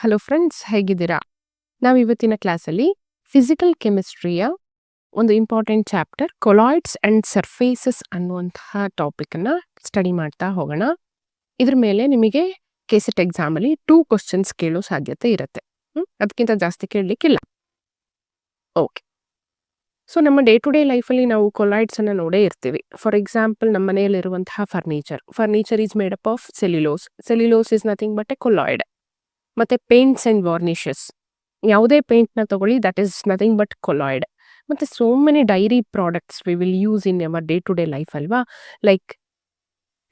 Hello friends, ಹೇಗಿದ್ದೀರಾ? ನಾವು ಇವತ್ತಿನ ಕ್ಲಾಸಲ್ಲಿ ಫಿಸಿಕಲ್ ಕೆಮಿಸ್ಟ್ರಿಯ ಒಂದು important chapter colloids and surfaces ಅನ್ನುವಂತಹ ಟಾಪಿಕನ್ನು ಸ್ಟಡಿ ಮಾಡ್ತಾ ಹೋಗೋಣ. ಇದ್ರ ಮೇಲೆ ನಿಮಗೆ ಕೆಸೆಟ್ ಎಕ್ಸಾಮಲ್ಲಿ 2 ಕ್ವಶನ್ಸ್ ಕೇಳೋ ಸಾಧ್ಯತೆ ಇರುತ್ತೆ. ಅದಕ್ಕಿಂತ ಜಾಸ್ತಿ ಕೇಳಲಿಕ್ಕಿಲ್ಲ. ಓಕೆ. ಸೊ ನಮ್ಮ ಡೇ ಟು ಡೇ ಲೈಫಲ್ಲಿ ನಾವು ಕೊಲಾಯ್ಡ್ಸನ್ನು ನೋಡೇ ಇರ್ತೀವಿ. ಫಾರ್ ಎಕ್ಸಾಂಪಲ್, ನಮ್ಮ ಮನೆಯಲ್ಲಿರುವಂತಹ furniture is made up of cellulose is nothing but a colloid. ಮತ್ತೆ ಪೇಂಟ್ಸ್ ಅಂಡ್ ವಾರ್ನಿಷಸ್, ಯಾವುದೇ ಪೇಂಟ್ನ ತಗೊಳ್ಳಿ, that is nothing but colloid. ಮತ್ತೆ so many dairy products we will use in our day to day life ಅಲ್ವಾ. Like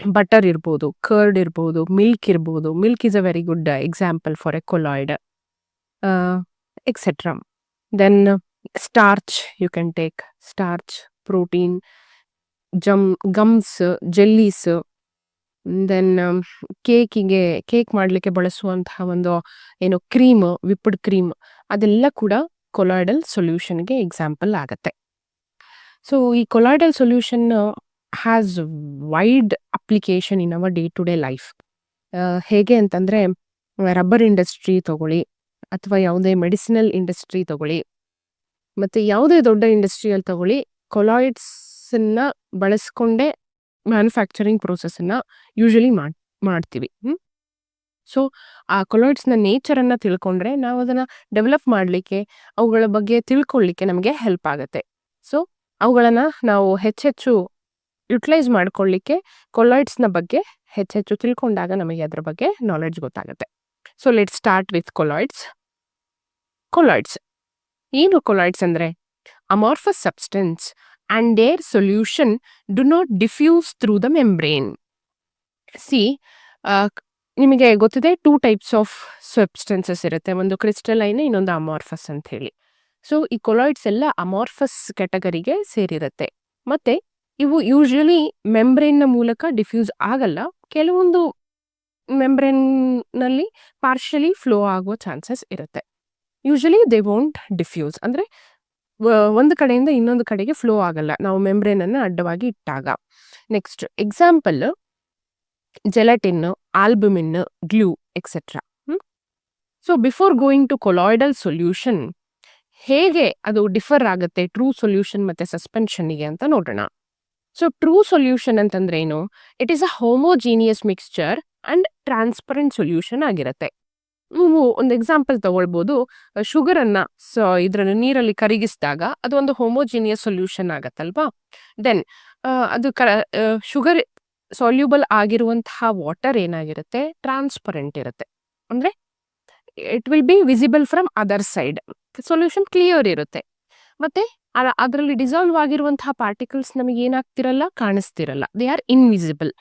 butter ಇರ್ಬೋದು, curd ಇರ್ಬೋದು, milk ಇರ್ಬೋದು. Milk is a very good example for a colloid, etcetera. Then starch, you can take starch, protein, gums, jellies. Then cake ಮಾಡಲಿಕ್ಕೆ ಬಳಸುವಂತಹ ಒಂದು cream, whipped cream, ಅದೆಲ್ಲ ಕೂಡ colloidal ಸೊಲ್ಯೂಷನ್ಗೆ ಎಕ್ಸಾಂಪಲ್ ಆಗತ್ತೆ. ಸೊ ಈ colloidal solution has wide application in our day to day life. ಹೇಗೆ ಅಂತಂದರೆ, ರಬ್ಬರ್ ಇಂಡಸ್ಟ್ರಿ ತಗೊಳ್ಳಿ, ಅಥವಾ ಯಾವುದೇ ಮೆಡಿಸಿನಲ್ ಇಂಡಸ್ಟ್ರಿ ತಗೊಳ್ಳಿ, ಮತ್ತು ಯಾವುದೇ ದೊಡ್ಡ ಇಂಡಸ್ಟ್ರಿಯಲ್ಲಿ ತಗೊಳ್ಳಿ, ಕೊಲಾಯ್ಡ್ಸನ್ನು ಬಳಸ್ಕೊಂಡೇ ಮ್ಯಾನುಫ್ಯಾಕ್ಚರಿಂಗ್ ಪ್ರೋಸೆಸ್ಸನ್ನು ಯೂಶಲಿ ಮಾಡ್ತೀವಿ. ಸೊ ಆ ಕೊಲಾಯ್ಡ್ಸ್ನ ನೇಚರನ್ನು ತಿಳ್ಕೊಂಡ್ರೆ ನಾವು ಅದನ್ನು ಡೆವಲಪ್ ಮಾಡಲಿಕ್ಕೆ, ಅವುಗಳ ಬಗ್ಗೆ ತಿಳ್ಕೊಳ್ಳಿಕ್ಕೆ ನಮಗೆ ಹೆಲ್ಪ್ ಆಗುತ್ತೆ. ಸೊ ಅವುಗಳನ್ನು ನಾವು ಹೆಚ್ಚೆಚ್ಚು ಯುಟಿಲೈಸ್ ಮಾಡ್ಕೊಳ್ಳಿಕ್ಕೆ ಕೊಲಾಯ್ಡ್ಸ್ನ ಬಗ್ಗೆ ಹೆಚ್ಚೆಚ್ಚು ತಿಳ್ಕೊಂಡಾಗ ನಮಗೆ ಅದರ ಬಗ್ಗೆ ನಾಲೆಡ್ಜ್ ಗೊತ್ತಾಗುತ್ತೆ. So let start with colloids. ಏನು ಕೊಲಾಯ್ಡ್ಸ್ ಅಂದರೆ? Amorphous substance and their solution do not diffuse through the membrane. See, ನಿಮಗೆ ಗೊತ್ತಿದೆ 2 types of substances ಇರುತ್ತೆ. ಒಂದು ಕ್ರಿಸ್ಟಲೈನ್, ಇನ್ನೊಂದು ಅಮಾರ್ಫಸ್ ಅಂತ ಹೇಳಿ. ಸೊ ಈ ಕೊಲಾಯ್ಡ್ಸ್ ಎಲ್ಲ ಅಮಾರ್ಫಸ್ ಕ್ಯಾಟಗರಿಗೆ ಸೇರಿರುತ್ತೆ. ಮತ್ತೆ ಇವು ಯೂಶಲಿ ಮೆಂಬ್ರೇನ್ನ ಮೂಲಕ ಡಿಫ್ಯೂಸ್ ಆಗಲ್ಲ. ಕೆಲವೊಂದು ಮೆಂಬ್ರೇನ್ನಲ್ಲಿ ಪಾರ್ಷಲಿ ಫ್ಲೋ ಆಗೋ ಚಾನ್ಸಸ್ ಇರುತ್ತೆ. ಯೂಶಲಿ ದೇ ವೋಂಟ್ ಡಿಫ್ಯೂಸ್, ಅಂದರೆ ಒಂದು ಕಡೆಯಿಂದ ಇನ್ನೊಂದು ಕಡೆಗೆ ಫ್ಲೋ ಆಗಲ್ಲ ನಾವು ಮೆಂಬ್ರೇನನ್ನು ಅಡ್ಡವಾಗಿ ಇಟ್ಟಾಗ. Next example, gelatin, albumin, glue, etcetera. So before going to colloidal solution, ಹೇಗೆ ಅದು ಡಿಫರ್ ಆಗುತ್ತೆ ಟ್ರೂ ಸೊಲ್ಯೂಷನ್ ಮತ್ತು ಸಸ್ಪೆನ್ಷನ್ಗೆ ಅಂತ ನೋಡೋಣ. ಸೊ ಟ್ರೂ ಸೊಲ್ಯೂಷನ್ ಅಂತಂದ್ರೆ ಏನು? It is a homogeneous mixture and transparent solution ಆಗಿರುತ್ತೆ. ನೀವು ಒಂದು ಎಕ್ಸಾಂಪಲ್ ತಗೊಳ್ಬೋದು. ಶುಗರನ್ನು ಇದರಲ್ಲಿ ನೀರಲ್ಲಿ ಕರಗಿಸಿದಾಗ ಅದು ಒಂದು ಹೋಮೋಜಿನಿಯಸ್ ಸೊಲ್ಯೂಷನ್ ಆಗತ್ತಲ್ವಾ. ದೆನ್ ಅದು ಶುಗರ್ ಸಾಲ್ಯೂಬಲ್ ಆಗಿರುವಂತಹ ವಾಟರ್ ಏನಾಗಿರುತ್ತೆ? ಟ್ರಾನ್ಸ್ಪರೆಂಟ್ ಇರುತ್ತೆ. ಅಂದರೆ it will be visible from other side. Solution clear ಇರುತ್ತೆ. ಮತ್ತೆ ಅದರಲ್ಲಿ ಡಿಸಾಲ್ವ್ ಆಗಿರುವಂತಹ ಪಾರ್ಟಿಕಲ್ಸ್ ನಮಗೆ ಏನಾಗ್ತಿರಲ್ಲ, ಕಾಣಿಸ್ತಿರಲ್ಲ. They are invisible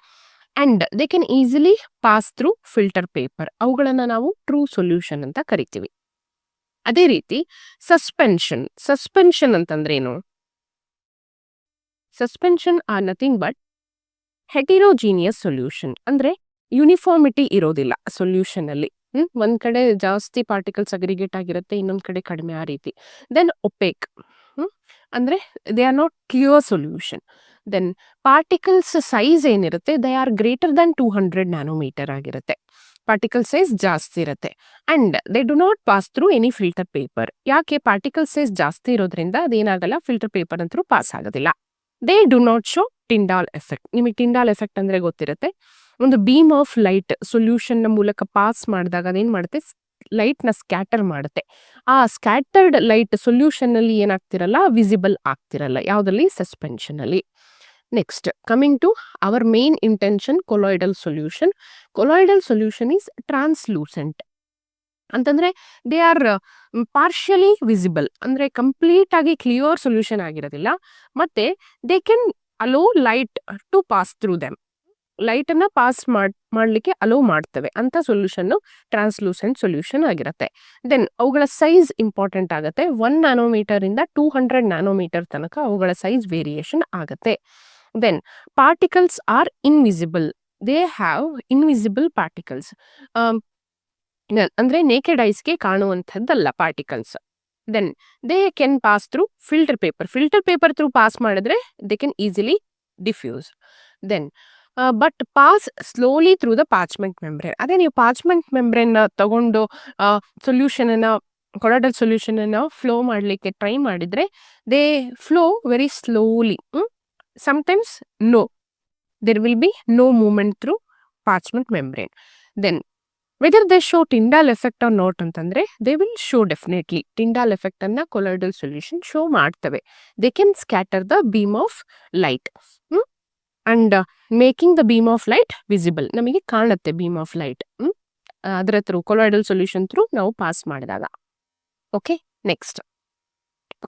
and they can easily pass through filter paper. ಅವುಗಳನ್ನು ನಾವು ಟ್ರೂ ಸೊಲ್ಯೂಷನ್ ಅಂತ ಕರಿತೀವಿ. ಅದೇ ರೀತಿ ಸಸ್ಪೆನ್ಷನ್ ಅಂತಂದ್ರೇನು? Suspension are nothing but heterogeneous solution. ಅಂದರೆ ಯೂನಿಫಾರ್ಮಿಟಿ ಇರೋದಿಲ್ಲ ಸೊಲ್ಯೂಷನ್ ಅಲ್ಲಿ. ಒಂದ್ ಕಡೆ ಜಾಸ್ತಿ ಪಾರ್ಟಿಕಲ್ಸ್ ಅಗ್ರಿಗೇಟ್ ಆಗಿರುತ್ತೆ, ಇನ್ನೊಂದ್ ಕಡೆ ಕಡಿಮೆ, ಆ ರೀತಿ. ದೆನ್ ಒಪೇಕ್, ಅಂದರೆ they are not clear solution. Then particles size ಏನಿರುತ್ತೆ, they are greater than 200 nanometer ಆಗಿರುತ್ತೆ. ಪಾರ್ಟಿಕಲ್ ಸೈಜ್ ಜಾಸ್ತಿ ಇರುತ್ತೆ. And they do not pass through any filter paper. ಯಾಕೆ? ಪಾರ್ಟಿಕಲ್ ಸೈಜ್ ಜಾಸ್ತಿ ಇರೋದ್ರಿಂದ ಅದೇನಾಗಲ್ಲ, ಫಿಲ್ಟರ್ ಪೇಪರ್ ಅಂತೂ ಪಾಸ್ ಆಗೋದಿಲ್ಲ. They do not show Tyndall effect. ನಿಮಗೆ ಟಿಂಡಾಲ್ ಎಫೆಕ್ಟ್ ಅಂದರೆ ಗೊತ್ತಿರುತ್ತೆ. ಒಂದು ಬೀಮ್ ಆಫ್ ಲೈಟ್ ಸೊಲ್ಯೂಷನ್ನ ಮೂಲಕ ಪಾಸ್ ಮಾಡಿದಾಗ ಅದೇನು ಮಾಡುತ್ತೆ? ಲೈಟ್ನ ಸ್ಕ್ಯಾಟರ್ ಮಾಡುತ್ತೆ. ಆ ಸ್ಕ್ಯಾಟರ್ಡ್ ಲೈಟ್ ಸೊಲ್ಯೂಷನ್ನಲ್ಲಿ ಏನಾಗ್ತಿರಲ್ಲ, ವಿಸಿಬಲ್ ಆಗ್ತಿರಲ್ಲ. ಯಾವುದಲ್ಲಿ? ಸಸ್ಪೆನ್ಷನಲ್ಲಿ. Next, coming to our main intention, colloidal solution. Colloidal solution is translucent. ಅಂತಂದರೆ ದೇ ಆರ್ ಪಾರ್ಷಿಯಲಿ ವಿಸಿಬಲ್, ಅಂದರೆ ಕಂಪ್ಲೀಟ್ ಆಗಿ ಕ್ಲಿಯರ್ ಸೊಲ್ಯೂಷನ್ ಆಗಿರೋದಿಲ್ಲ. ಮತ್ತೆ they can allow light to pass through them. ಲೈಟನ್ನು ಪಾಸ್ ಮಾಡಲಿಕ್ಕೆ ಅಲೋ ಮಾಡ್ತವೆ ಅಂತ ಸೊಲ್ಯೂಷನ್ನು ಟ್ರಾನ್ಸ್ಲೂಸೆಂಟ್ ಸೊಲ್ಯೂಷನ್ ಆಗಿರುತ್ತೆ. ದೆನ್ ಅವುಗಳ ಸೈಜ್ ಇಂಪಾರ್ಟೆಂಟ್ ಆಗುತ್ತೆ. 1 ನ್ಯಾನೋಮೀಟರಿಂದ 200 ನ್ಯಾನೋಮೀಟರ್ ತನಕ ಅವುಗಳ ಸೈಜ್ ವೇರಿಯೇಷನ್ ಆಗುತ್ತೆ. Then particles R invisible. They have invisible particles. ಅಂದರೆ ನೇಕೆಡ್ ಐಸ್ಗೆ ಕಾಣುವಂಥದ್ದಲ್ಲ particles. Then they can pass through filter paper through pass ಮಾಡಿದ್ರೆ they can easily diffuse. Then but pass slowly through the parchment membrane. ಅದೇ ನೀವು parchment membrane ತಗೊಂಡು solution ಅನ್ನ colloidal solution ಅನ್ನ flow ಮಾಡ್ಲಿಕ್ಕೆ ಟ್ರೈ ಮಾಡಿದ್ರೆ they flow very slowly. Sometimes no, there will be no movement through parchment membrane. Then whether they show Tyndall effect or not ಅಂತಂದ್ರೆ they will show definitely. Tyndall effect ಅನ್ನ colloidal solution show ಮಾಡ್ತವೆ. They can scatter the beam of light and making the beam of light visible. ನಮಗೆ ಕಾಣುತ್ತೆ beam of light ಅದರ through colloidal solution through ನಾವು pass ಮಾಡಿದಾಗ. Okay, next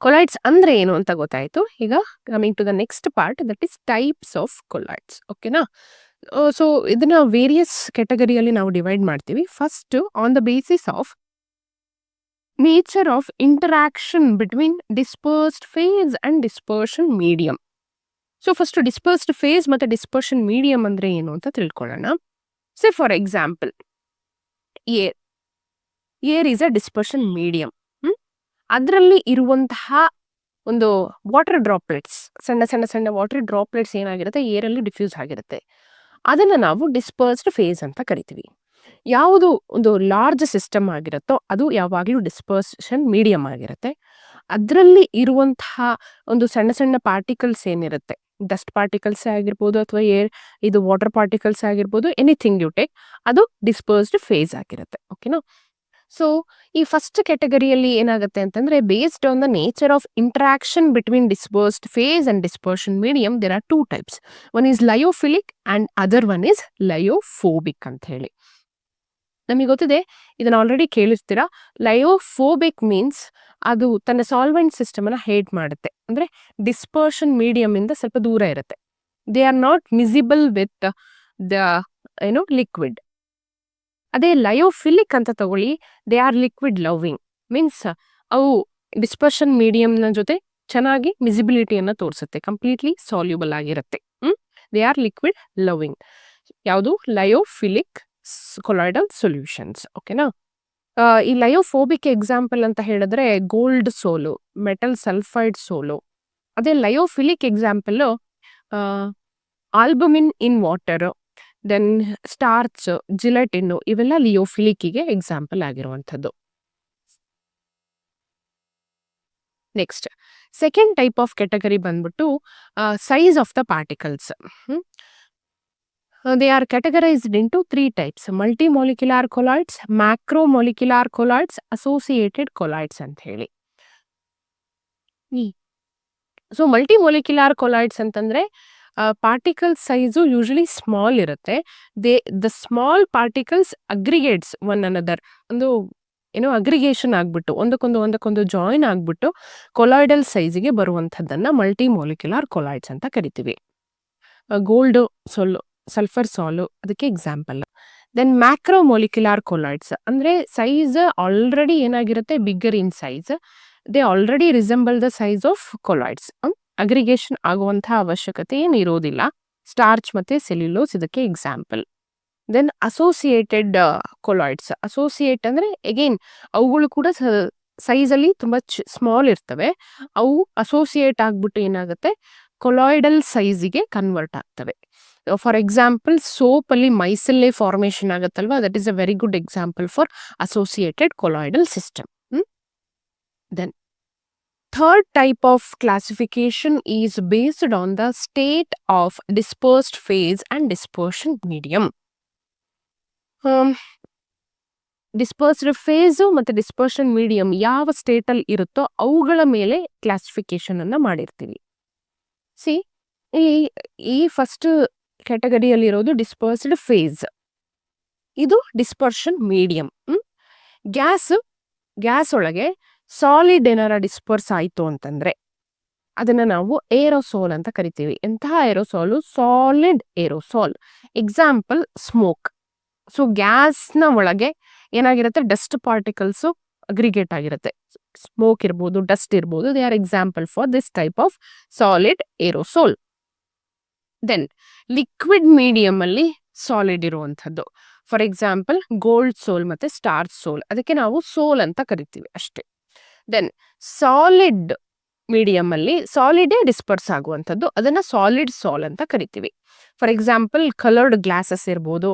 colloids ಅಂದ್ರೆ ಏನು ಅಂತ ಗೊತ್ತಾಯ್ತು. ಈಗ coming to the next part, that is types of colloids. ಓಕೆನಾ? ಸೊ ಇದನ್ನ ವೇರಿಯಸ್ ಕೆಟಗರಿಯಲ್ಲಿ ನಾವು ಡಿವೈಡ್ ಮಾಡ್ತೀವಿ. First on the basis of nature of interaction between dispersed phase and dispersion medium. So first dispersed phase ಮತ್ತೆ dispersion medium ಅಂದ್ರೆ ಏನು ಅಂತ ತಿಳ್ಕೊಳ್ಳೋಣ. Say for example air is a dispersion medium. ಅದರಲ್ಲಿ ಇರುವಂತಹ ಒಂದು ವಾಟರ್ ಡ್ರಾಪ್ಲೆಟ್ಸ್, ಸಣ್ಣ ಸಣ್ಣ ಸಣ್ಣ ವಾಟರ್ ಡ್ರಾಪ್ಲೆಟ್ಸ್ ಏನಾಗಿರುತ್ತೆ, ಏರಲ್ಲಿ ಡಿಫ್ಯೂಸ್ ಆಗಿರುತ್ತೆ. ಅದನ್ನು ನಾವು ಡಿಸ್ಪರ್ಸ್ಡ್ ಫೇಸ್ ಅಂತ ಕರಿತೀವಿ. ಯಾವುದು ಒಂದು ಲಾರ್ಜ್ ಸಿಸ್ಟಮ್ ಆಗಿರುತ್ತೋ ಅದು ಯಾವಾಗಲೂ ಡಿಸ್ಪರ್ಷನ್ ಮೀಡಿಯಂ ಆಗಿರುತ್ತೆ. ಅದರಲ್ಲಿ ಇರುವಂತಹ ಒಂದು ಸಣ್ಣ ಸಣ್ಣ ಪಾರ್ಟಿಕಲ್ಸ್ ಏನಿರುತ್ತೆ, ಡಸ್ಟ್ ಪಾರ್ಟಿಕಲ್ಸ್ ಆಗಿರ್ಬೋದು ಅಥವಾ ಇದು ವಾಟರ್ ಪಾರ್ಟಿಕಲ್ಸ್ ಆಗಿರ್ಬೋದು, ಎನಿಥಿಂಗ್ ಯು ಟೇಕ್, ಅದು ಡಿಸ್ಪರ್ಸ್ಡ್ ಫೇಸ್ ಆಗಿರುತ್ತೆ. ಓಕೆನಾ? ಸೊ ಈ ಫಸ್ಟ್ ಕ್ಯಾಟಗರಿಯಲ್ಲಿ ಏನಾಗುತ್ತೆ ಅಂತಂದ್ರೆ, based on the nature of interaction between dispersed phase and dispersion medium there are two types. One is lyophilic and other one is lyophobic ಅಂತ ಹೇಳಿ. ನಮಗೆ ಗೊತ್ತಿದೆ, ಇದನ್ನ ಆಲ್ರೆಡಿ ಕೇಳಿರ್ತೀರಾ. ಲಯೋಫೋಬಿಕ್ ಮೀನ್ಸ್ ಅದು ತನ್ನ ಸಾಲ್ವೆಂಟ್ ಸಿಸ್ಟಮ್ ಅನ್ನ ಹೇಟ್ ಮಾಡುತ್ತೆ, ಅಂದ್ರೆ ಡಿಸ್ಪರ್ಷನ್ ಮೀಡಿಯಂ ಇಂದ ಸ್ವಲ್ಪ ದೂರ ಇರುತ್ತೆ. They are not visible with the liquid. ಅದೇ ಲಯೋಫಿಲಿಕ್ ಅಂತ ತಗೊಳ್ಳಿ, they are liquid loving means ಅವು ಡಿಸ್ಪರ್ಷನ್ ಮೀಡಿಯಂನ ಜೊತೆ ಚೆನ್ನಾಗಿ ವಿಸಿಬಿಲಿಟಿಯನ್ನ ತೋರಿಸುತ್ತೆ, ಕಂಪ್ಲೀಟ್ಲಿ ಸಾಲ್ಯುಬಲ್ ಆಗಿರುತ್ತೆ. They R liquid loving. ಯಾವುದು? ಲಯೋಫಿಲಿಕ್ ಕೊಲಾಯ್ಡಲ್ ಸೊಲ್ಯೂಷನ್ಸ್. ಓಕೆನಾ? ಈ ಲಯೋಫೋಬಿಕ್ ಎಕ್ಸಾಂಪಲ್ ಅಂತ ಹೇಳಿದ್ರೆ ಗೋಲ್ಡ್ ಸೋಲು, ಮೆಟಲ್ ಸಲ್ಫೈಡ್ ಸೋಲು. ಅದೇ lyophilic example albumin in water, then starch, gelatin, ಇವೆಲ್ಲ ಲಿಯೋಫಿಲಿಕ್ಕಿಗೆ ಎಕ್ಸಾಂಪಲ್ ಆಗಿರುವಂಥದ್ದು. Next second type of category ಬಂದ್ಬಿಟ್ಟು size of the particles. They are categorized into 3 types: multimolecular colloids, macromolecular colloids, associated colloids ಅಂತ ಹೇಳಿ. So multimolecular colloids ಅಂತಂದ್ರೆ particle size usually small ಇರುತ್ತೆ. The small particles aggregates one another, ಒಂದು aggregation ಆಗ್ಬಿಟ್ಟು ಒಂದಕ್ಕೊಂದು join ಆಗ್ಬಿಟ್ಟು colloidal ಸೈಜಿಗೆ ಬರುವಂಥದ್ದನ್ನ ಮಲ್ಟಿಮಾಲಿಕ್ಯುಲಾರ್ colloids ಅಂತ ಕರಿತೀವಿ. ಗೋಲ್ಡ್ ಸೋಲು, ಸಲ್ಫರ್ ಸಾಲು ಅದಕ್ಕೆ ಎಕ್ಸಾಂಪಲ್. ದೆನ್ ಮ್ಯಾಕ್ರೋಮಾಲಿಕ್ಯುಲಾರ್ ಕೊಲಾಯ್ಡ್ಸ್ ಅಂದ್ರೆ ಸೈಜ್ ಆಲ್ರೆಡಿ ಏನಾಗಿರುತ್ತೆ, bigger in size. They already resemble the size of colloids. Aggregation ಆಗುವಂತಹ ಅವಶ್ಯಕತೆ ಏನು ಇರೋದಿಲ್ಲ. ಸ್ಟಾರ್ಚ್ ಮತ್ತೆ ಸೆಲ್ಯುಲೋಸ್ ಇದಕ್ಕೆ example. Then associated colloids. Associate ಅಂದ್ರೆ ಅಗೇನ್ ಅವುಗಳು ಕೂಡ ಸೈಜ್ ಅಲ್ಲಿ ತುಂಬಾ ಸ್ಮಾಲ್ ಇರ್ತವೆ. ಅವು ಅಸೋಸಿಯೇಟ್ ಆಗ್ಬಿಟ್ಟು ಏನಾಗುತ್ತೆ, ಕೊಲಾಯ್ಡಲ್ ಸೈಜಿಗೆ ಕನ್ವರ್ಟ್ ಆಗ್ತವೆ. ಫಾರ್ ಎಕ್ಸಾಂಪಲ್ ಸೋಪ್ ಅಲ್ಲಿ ಮೈಸೆಲ್ಲೆ ಫಾರ್ಮೇಶನ್ ಆಗುತ್ತಲ್ವಾ, that is a very good example for associated colloidal system. Then third type of classification is based on the state of dispersed phase and dispersion medium. Dispersed phase ಮತ್ತೆ dispersion medium ಯಾವ state ಅಲ್ಲಿ ಇರುತ್ತೋ ಅವುಗಳ ಮೇಲೆ classification ಅನ್ನ ಮಾಡಿರ್ತೀವಿ. C ಈ first ಕ್ಯಾಟಗರಿಯಲ್ಲಿ ಇರೋದು ಡಿಸ್ಪರ್ಸ್ಡ್ ಫೇಸ್, ಇದು ಡಿಸ್ಪರ್ಷನ್ ಮೀಡಿಯಂ. ಗ್ಯಾಸ್ ಒಳಗೆ ಸಾಲಿಡ್ ಏನಾರ ಡಿಸ್ಪರ್ಸ್ ಆಯ್ತು ಅಂತಂದ್ರೆ ಅದನ್ನ ನಾವು ಏರೋಸೋಲ್ ಅಂತ ಕರಿತೀವಿ. ಎಂತಹ aerosol? Solid aerosol. Example smoke. So ಗ್ಯಾಸ್ನ ಒಳಗೆ ಏನಾಗಿರುತ್ತೆ, ಡಸ್ಟ್ ಪಾರ್ಟಿಕಲ್ಸ್ ಅಗ್ರಿಗೇಟ್ ಆಗಿರುತ್ತೆ. ಸ್ಮೋಕ್ ಇರ್ಬೋದು, ಡಸ್ಟ್ ಇರ್ಬೋದು. They are example for this type of solid aerosol. Then liquid medium ಅಲ್ಲಿ ಸಾಲಿಡ್ ಇರುವಂಥದ್ದು, ಫಾರ್ ಎಕ್ಸಾಂಪಲ್ ಗೋಲ್ಡ್ ಸೋಲ್ ಮತ್ತೆ ಸ್ಟಾರ್ಚ್ ಸೋಲ್. ಅದಕ್ಕೆ ನಾವು ಸೋಲ್ ಅಂತ ಕರಿತೀವಿ ಅಷ್ಟೇ. ದೆನ್ ಸಾಲಿಡ್ ಮೀಡಿಯಂ ಅಲ್ಲಿ ಸಾಲಿಡೇ ಡಿಸ್ಪರ್ಸ್ ಆಗುವಂಥದ್ದು, ಅದನ್ನ ಸಾಲಿಡ್ ಸಾಲ್ ಅಂತ ಕರಿತೀವಿ. ಫಾರ್ ಎಕ್ಸಾಂಪಲ್ ಕಲರ್ಡ್ ಗ್ಲಾಸಸ್ ಇರ್ಬೋದು,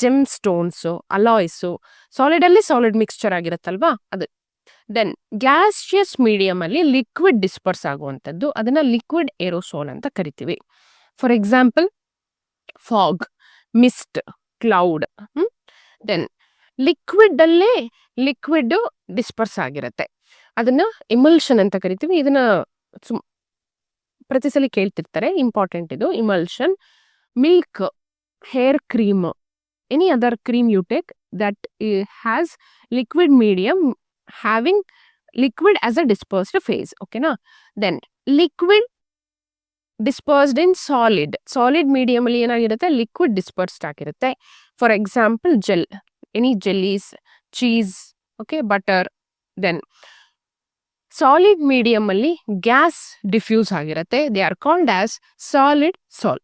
ಜೆಮ್ ಸ್ಟೋನ್ಸ್, ಅಲಾಯ್ಸು, ಸಾಲಿಡ್ ಅಲ್ಲಿ ಸಾಲಿಡ್ ಮಿಕ್ಸ್ಚರ್ ಆಗಿರುತ್ತಲ್ವಾ ಅದು. ದೆನ್ ಗ್ಯಾಸಿಯಸ್ ಮೀಡಿಯಂ ಅಲ್ಲಿ ಲಿಕ್ವಿಡ್ ಡಿಸ್ಪರ್ಸ್ ಆಗುವಂಥದ್ದು, ಅದನ್ನ ಲಿಕ್ವಿಡ್ ಏರೋಸೋಲ್ ಅಂತ ಕರಿತೀವಿ. For example fog, mist, cloud. Then liquid ಅಲ್ಲೇ ಲಿಕ್ವಿಡ್ ಡಿಸ್ಪರ್ಸ್ ಆಗಿರುತ್ತೆ, ಅದನ್ನ ಇಮಲ್ಷನ್ ಅಂತ ಕರಿತೀವಿ. ಇದನ್ನ ಪ್ರತಿ ಸಲ ಕೇಳ್ತಿರ್ತಾರೆ, ಇಂಪಾರ್ಟೆಂಟ್ ಇದು. Emulsion, milk, hair cream, any other cream you take that has liquid medium having liquid as a dispersed phase. ಓಕೆನಾ. Then liquid dispersed in solid, solid medium ಅಲ್ಲಿ ಏನಾಗಿರುತ್ತೆ, ಲಿಕ್ವಿಡ್ ಡಿಸ್ಪರ್ಸ್ಡ್ ಆಗಿರುತ್ತೆ. For example gel, any jellies, cheese, okay, butter. Then solid medium ಅಲ್ಲಿ gas diffuse ಆಗಿರುತ್ತೆ, they are called as solid sol.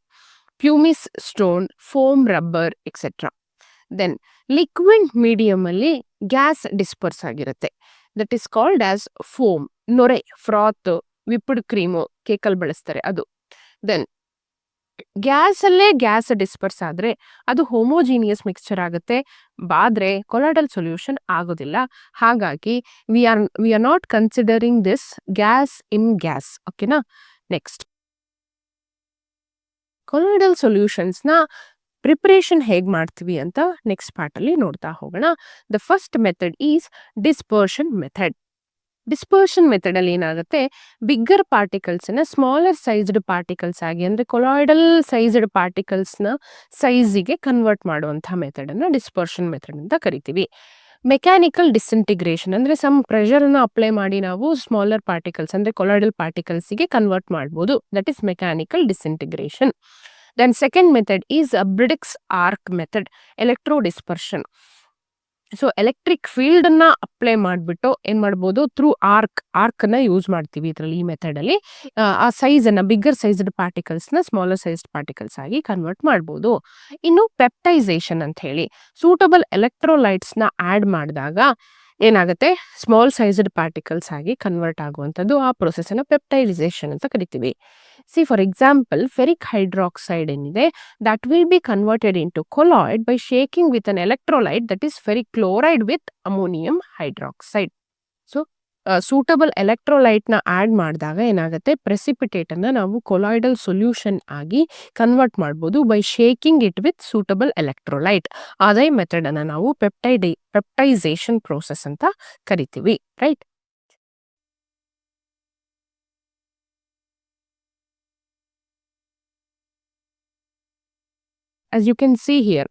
Pumice stone, foam rubber etcetera. Then liquid medium ಅಲ್ಲಿ gas disperse ಆಗಿರುತ್ತೆ, that is called as foam. ನೊರೆ, ಫ್ರಾತ್, ವಿಪ್ಡ್ cream, ಕೇಕಲ್ಲಿ ಬಳಸ್ತಾರೆ ಅದು. Then gas ಅಲ್ಲೇ gas disperse ಆದ್ರೆ ಅದು ಹೋಮೋಜಿನಿಯಸ್ ಮಿಕ್ಸ್ಚರ್ ಆಗುತ್ತೆ, ಬಾದ್ರೆ ಕೊಲಾಯ್ಡಲ್ ಸೊಲ್ಯೂಷನ್ ಆಗೋದಿಲ್ಲ. ಹಾಗಾಗಿ we are not considering this gas in gas. ಓಕೆನಾ. ನೆಕ್ಸ್ಟ್, ಕೊಲಾಯ್ಡಲ್ ಸೊಲ್ಯೂಷನ್ಸ್ ನ ಪ್ರಿಪರೇಷನ್ ಹೇಗ್ ಮಾಡ್ತೀವಿ ಅಂತ ನೆಕ್ಸ್ಟ್ ಪಾರ್ಟ್ ಅಲ್ಲಿ ನೋಡ್ತಾ ಹೋಗೋಣ. The first method is dispersion method. Dispersion method ಅಲ್ಲಿ ಏನಾಗುತ್ತೆ, ಬಿಗ್ಗರ್ ಪಾರ್ಟಿಕಲ್ಸ್ ನ ಸ್ಮಾಲರ್ ಸೈಜ್ಡ್ ಪಾರ್ಟಿಕಲ್ಸ್ ಆಗಿ, ಅಂದ್ರೆ ಕೊಲಾಯ್ಡಲ್ ಸೈಜ್ಡ್ ಪಾರ್ಟಿಕಲ್ಸ್ ನ ಸೈಜಿಗೆ ಕನ್ವರ್ಟ್ ಮಾಡುವಂತಹ ಮೆಥಡ್ ಅನ್ನ ಡಿಸ್ಪರ್ಷನ್ ಮೆಥಡ್ ಅಂತ ಕರಿತೀವಿ. ಮೆಕ್ಯಾನಿಕಲ್ ಡಿಸ್ಇಂಟಿಗ್ರೇಷನ್ ಅಂದ್ರೆ ಸಮ್ ಪ್ರೆಷರ್ ಅನ್ನ ಅಪ್ಲೈ ಮಾಡಿ ನಾವು ಸ್ಮಾಲರ್ ಪಾರ್ಟಿಕಲ್ಸ್ ಅಂದ್ರೆ ಕೊಲಾಯ್ಡಲ್ ಪಾರ್ಟಿಕಲ್ಸ್ ಗೆ ಕನ್ವರ್ಟ್ ಮಾಡಬಹುದು, that is mechanical disintegration. Then second method is Bredig's arc method, electro dispersion. So electric field ಅನ್ನ ಅಪ್ಲೈ ಮಾಡ್ಬಿಟ್ಟು ಏನ್ ಮಾಡ್ಬೋದು, ಥ್ರೂ ಆರ್ಕ್ ನ ಯೂಸ್ ಮಾಡ್ತೀವಿ ಇದರಲ್ಲಿ. ಈ ಮೆಥಡ್ ಅಲ್ಲಿ ಆ ಸೈಜ್ ಅನ್ನ, ಬಿಗ್ಗರ್ ಸೈಜ್ಡ್ ಪಾರ್ಟಿಕಲ್ಸ್ ನ ಸ್ಮಾಲರ್ ಸೈಜ್ಡ್ ಪಾರ್ಟಿಕಲ್ಸ್ ಆಗಿ ಕನ್ವರ್ಟ್ ಮಾಡ್ಬೋದು. ಇನ್ನು ಪೆಪ್ಟೈಸೇಷನ್ ಅಂತ ಹೇಳಿ, ಸೂಟಬಲ್ ಎಲೆಕ್ಟ್ರೋಲೈಟ್ಸ್ ನ ಆಡ್ ಮಾಡಿದಾಗ ಏನಾಗುತ್ತೆ, ಸ್ಮಾಲ್ ಸೈಜ್ಡ್ ಪಾರ್ಟಿಕಲ್ಸ್ ಆಗಿ ಕನ್ವರ್ಟ್ ಆಗುವಂಥದ್ದು, ಆ ಪ್ರೊಸೆಸ್ ಅನ್ನ ಪೆಪ್ಟೈಸೇಷನ್ ಅಂತ ಕರಿತೀವಿ. See for example ferric hydroxide ಏನಿದೆ, that will be converted into colloid by shaking with an electrolyte, that is ferric chloride with ammonium hydroxide. So suitable electrolyte ನ add ಮಾಡಿದಾಗ ಏನಾಗುತ್ತೆ, ಪ್ರೆಸಿಪಿಟೇಟ್ ಅನ್ನ ನಾವು ಕೊಲಾಯ್ಡಲ್ ಸೊಲ್ಯೂಷನ್ ಆಗಿ convert ಮಾಡ್ಬೋದು by shaking it with suitable electrolyte. ಅದೇ method ಅನ್ನ ನಾವು ಪೆಪ್ಟೈಸೇಷನ್ ಪ್ರೋಸೆಸ್ ಅಂತ ಕರಿತೀವಿ. Right. As you can see here,